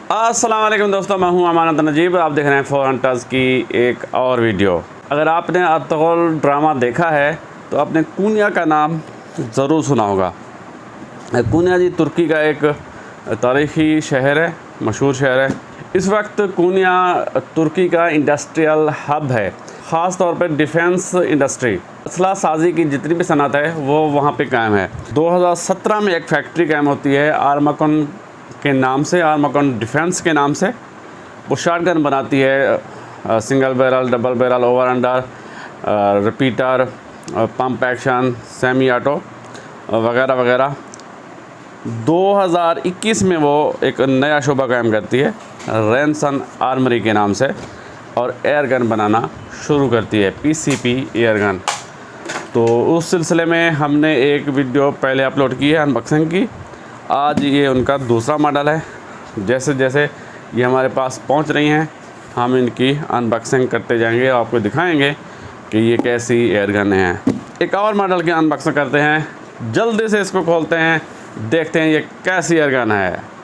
अस्सलाम वालेकुम दोस्तों, मैं हूं अमानत नजीब। आप देख रहे हैं फॉरेन टच की एक और वीडियो। अगर आपने अर्तुगरुल ड्रामा देखा है तो आपने कोन्या का नाम ज़रूर सुना होगा। कोन्या जी तुर्की का एक तारीख़ी शहर है, मशहूर शहर है। इस वक्त कोन्या तुर्की का इंडस्ट्रियल हब है, ख़ास तौर पर डिफेंस इंडस्ट्री, असला साजी की जितनी भी सनत है वो वहाँ पे कायम है। 2017 में एक फैक्ट्री कायम होती है आर्माकॉन के नाम से, आर्माकॉन डिफेंस के नाम से। वो शॉटगन बनाती है, single barrel, double barrel, over under, repeater, pump action, semi auto वगैरह वगैरह। 2021 में वो एक नया शोबा कायम करती है रेनसन आर्मरी के नाम से, और एयर गन बनाना शुरू करती है, पीसीपी एयर गन। तो उस सिलसिले में हमने एक वीडियो पहले अपलोड की है अनबॉक्सिंग की। आज ये उनका दूसरा मॉडल है। जैसे जैसे ये हमारे पास पहुंच रही हैं हम इनकी अनबॉक्सिंग करते जाएंगे और आपको दिखाएंगे कि ये कैसी एयर गन है। एक और मॉडल की अनबॉक्सिंग करते हैं, जल्दी से इसको खोलते हैं, देखते हैं ये कैसी एयर गन है।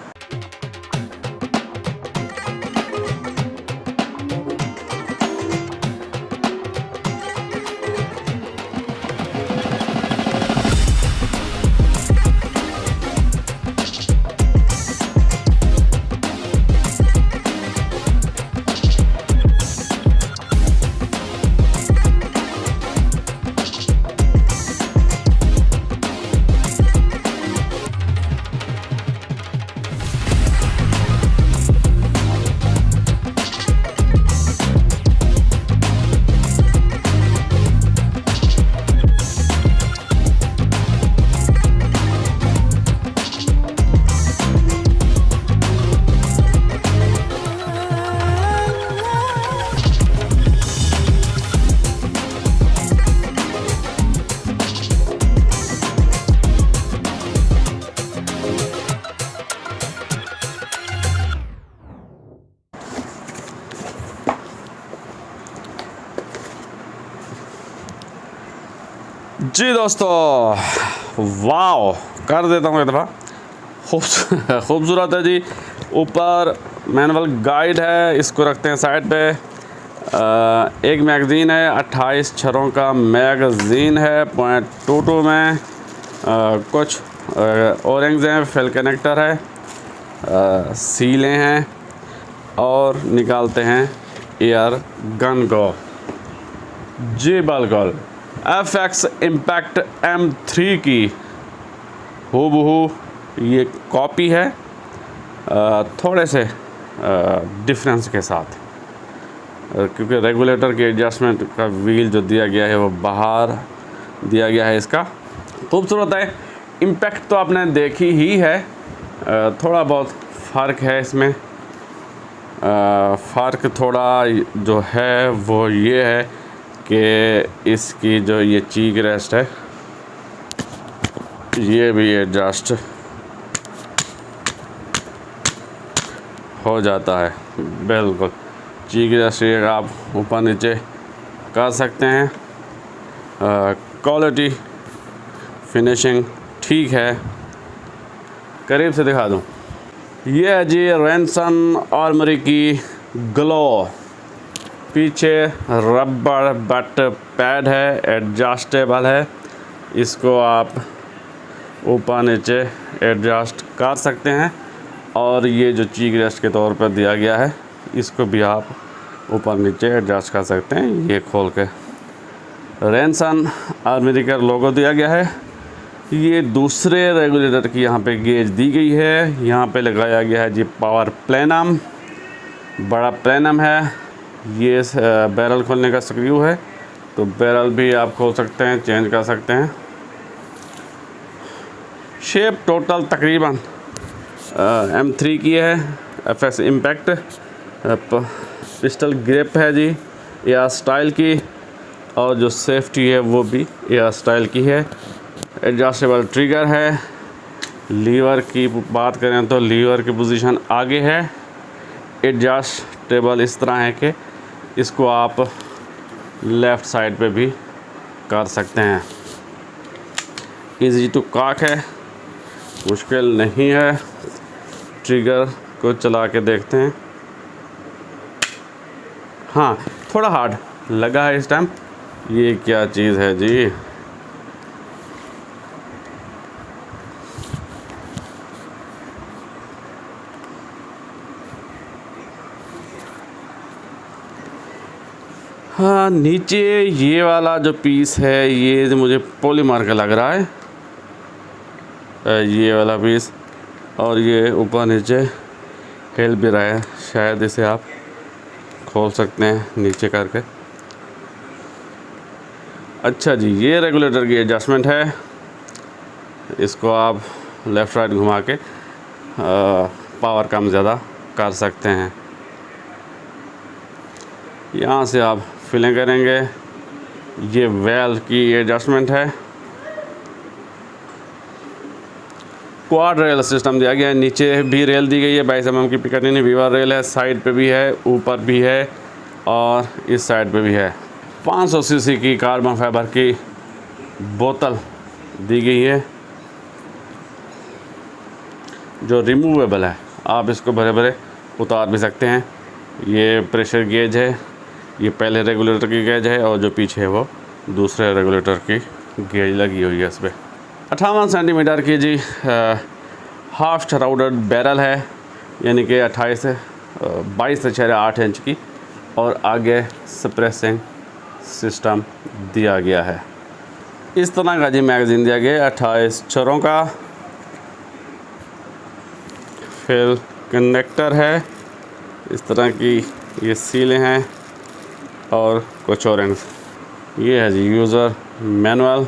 जी दोस्तों, वाओ, कर देता हूँ इतना खूबसूरत है जी। ऊपर मैनुअल गाइड है, इसको रखते हैं साइड पे। एक मैगज़ीन है, 28 छरों का मैगज़ीन है, .22 में। कुछ ओरिंग्स हैं, फेल कनेक्टर है, सीलें हैं, और निकालते हैं एयर गन को। जी बिल्कुल, FX इम्पैक्ट M3 की हूबहू ये कॉपी है, थोड़े से डिफरेंस के साथ, क्योंकि रेगुलेटर के एडजस्टमेंट का व्हील जो दिया गया है वो बाहर दिया गया है। इसका खूबसूरत है। इम्पैक्ट तो आपने देखी ही है, थोड़ा बहुत फ़र्क है इसमें। फ़र्क थोड़ा जो है वो ये है कि इसकी जो ये चीक रेस्ट है ये भी एडजस्ट हो जाता है। बिल्कुल चीक रेस्ट ये आप ऊपर नीचे कर सकते हैं। क्वालिटी फिनिशिंग ठीक है। करीब से दिखा दूँ, ये है जी रेनसन आर्मरी की ग्लो। पीछे रबर बट पैड है, एडजस्टेबल है, इसको आप ऊपर नीचे एडजस्ट कर सकते हैं। और ये जो चीक रेस्ट के तौर पर दिया गया है इसको भी आप ऊपर नीचे एडजस्ट कर सकते हैं, ये खोल के। रेनसन आर्मरी का लोगो दिया गया है। ये दूसरे रेगुलेटर की यहाँ पे गेज दी गई है। यहाँ पे लगाया गया है जी पावर प्लेनम, बड़ा प्लेनम है। ये बैरल खोलने का स्क्रू है, तो बैरल भी आप खोल सकते हैं, चेंज कर सकते हैं। शेप टोटल तकरीबन M3 की है। FX इम्पैक्ट पिस्टल ग्रिप है जी एयर स्टाइल की, और जो सेफ्टी है वो भी एयर स्टाइल की है। एडजस्टेबल ट्रिगर है। लीवर की बात करें तो लीवर की पोजीशन आगे है। एडजस्टेबल इस तरह है कि इसको आप लेफ़्ट साइड पे भी कर सकते हैं। इजी टू कॉक है, मुश्किल नहीं है। ट्रिगर इसको चला के देखते हैं। हाँ, थोड़ा हार्ड लगा है इस टाइम। ये क्या चीज़ है जी। हाँ, नीचे ये वाला जो पीस है ये मुझे पॉलीमर का लग रहा है, ये वाला पीस। और ये ऊपर नीचे हिल भी रहा है, शायद इसे आप खोल सकते हैं नीचे करके। अच्छा जी, ये रेगुलेटर की एडजस्टमेंट है। इसको आप लेफ़्ट राइट घुमा के पावर कम ज़्यादा कर सकते हैं। यहाँ से आप फिलिंग करेंगे। ये वेल की एडजस्टमेंट है। क्वाड रेल सिस्टम दिया गया है। नीचे भी रेल दी गई है, 22 mm की पिकनिक वीवर रेल है। साइड पे भी है, ऊपर भी है और इस साइड पे भी है। 500 cc की कार्बन फाइबर की बोतल दी गई है जो रिमूवेबल है। आप इसको भरे भरे उतार भी सकते हैं। ये प्रेशर गेज है, ये पहले रेगुलेटर की गेज है और जो पीछे है वो दूसरे रेगुलेटर की गेज लगी हुई है। इस पर 58 सेंटीमीटर की जी हाफ शराउडेड बैरल है, यानी कि 22.8 इंच की। और आगे सप्रेसिंग सिस्टम दिया गया है। इस तरह का जी मैगज़ीन दिया गया 28 छोरों का। फिर कनेक्टर है, इस तरह की ये सीलें हैं और कुछ औरिंग्स। ये है जी यूज़र मैनुअल,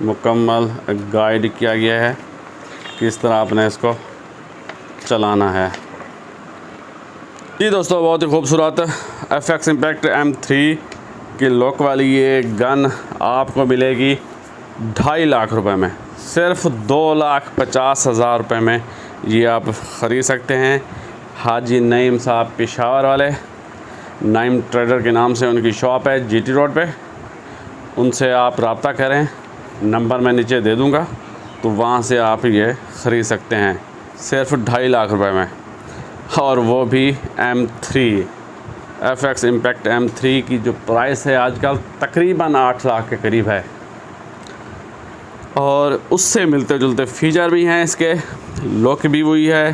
मुकम्मल गाइड किया गया है किस तरह आपने इसको चलाना है। जी दोस्तों, बहुत ही खूबसूरत FX इम्पैक्ट M3 की लुक वाली ये गन आपको मिलेगी 2.5 लाख रुपए में। सिर्फ 2,50,000 रुपये में ये आप ख़रीद सकते हैं। हाजी नईम साहब पेशावर वाले, नाइम ट्रेडर के नाम से उनकी शॉप है GT रोड पे। उनसे आप रब्ता करें, नंबर मैं नीचे दे दूंगा, तो वहाँ से आप ये ख़रीद सकते हैं सिर्फ 2.5 लाख रुपए में। और वो भी M3 FX इम्पैक्ट M3 की जो प्राइस है आजकल तकरीबन 8 लाख के करीब है। और उससे मिलते जुलते फीचर भी हैं इसके। लुक भी वही है,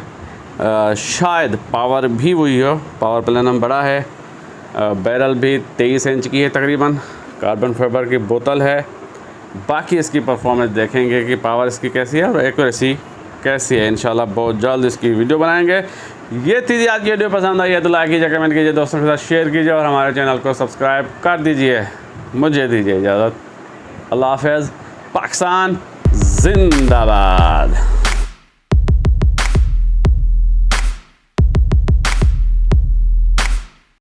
शायद पावर भी वही हो, पावर प्लेनम बड़ा है। बैरल भी 23 इंच की है तकरीबन। कार्बन फाइबर की बोतल है। बाकी इसकी परफॉर्मेंस देखेंगे कि पावर इसकी कैसी है और एक्यूरेसी कैसी है। इंशाल्लाह बहुत जल्द इसकी वीडियो बनाएंगे। ये थी आज की वीडियो। पसंद आई है तो लाइक कीजिए, कमेंट कीजिए, दोस्तों के साथ शेयर कीजिए और हमारे चैनल को सब्सक्राइब कर दीजिए। मुझे दीजिए इजाज़त। अल्लाह हाफ़िज़। पाकिस्तान जिंदाबाद।